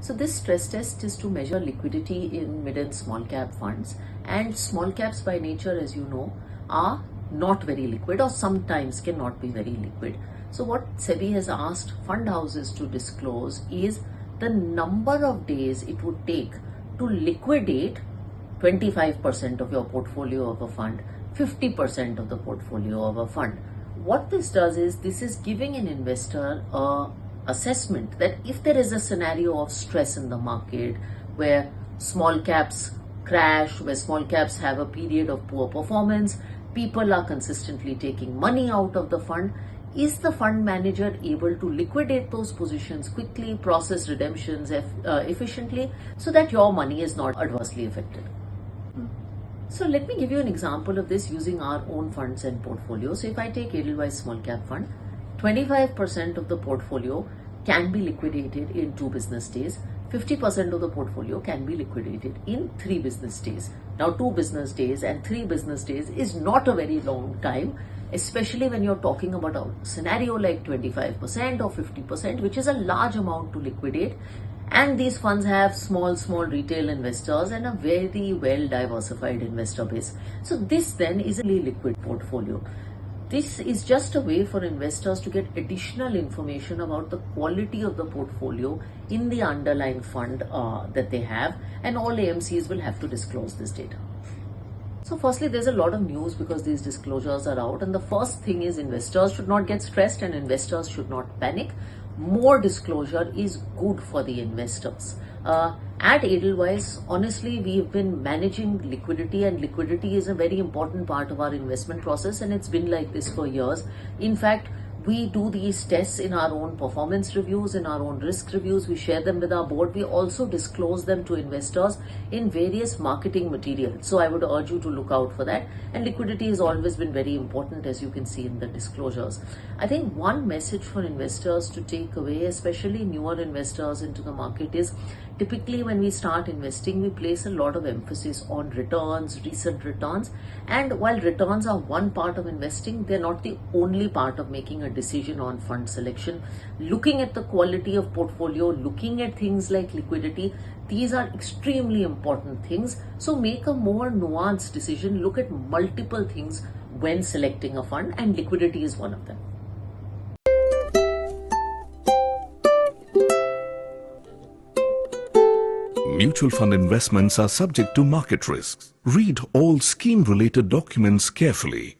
So this stress test is to measure liquidity in mid and small cap funds, and small caps by nature, as you know, are not very liquid or sometimes cannot be very liquid. So what SEBI has asked fund houses to disclose is the number of days it would take to liquidate 25% of your portfolio of a fund, 50% of the portfolio of a fund. What this does is, this is giving an investor a assessment that if there is a scenario of stress in the market where small caps crash, where small caps have a period of poor performance, people are consistently taking money out of the fund, is the fund manager able to liquidate those positions quickly, process redemptions efficiently, so that your money is not adversely affected? So let me give you an example of this using our own funds and portfolios. So if I take Edelweiss Small Cap Fund, 25% of the portfolio can be liquidated in 2 business days. 50% of the portfolio can be liquidated in 3 business days. Now 2 business days and 3 business days is not a very long time, especially when you're talking about a scenario like 25% or 50%, which is a large amount to liquidate. And these funds have small retail investors and a very well diversified investor base. So this then is a liquid portfolio. This is just a way for investors to get additional information about the quality of the portfolio in the underlying fund that they have, and all AMCs will have to disclose this data. So firstly, there's a lot of news because these disclosures are out, and the first thing is investors should not get stressed and investors should not panic. More disclosure is good for the investors. At Edelweiss, honestly, we've been managing liquidity, and liquidity is a very important part of our investment process, and it's been like this for years. In fact, we do these tests in our own performance reviews, in our own risk reviews. We share them with our board. We also disclose them to investors in various marketing materials. So I would urge you to look out for that. And liquidity has always been very important, as you can see in the disclosures. I think one message for investors to take away, especially newer investors into the market, is typically when we start investing, we place a lot of emphasis on returns, recent returns. And while returns are one part of investing, they're not the only part of making a decision on fund selection. Looking at the quality of portfolio, looking at things like liquidity, these are extremely important things. So make a more nuanced decision, look at multiple things when selecting a fund, and liquidity is one of them. Mutual fund investments are subject to market risks. Read all scheme-related documents carefully.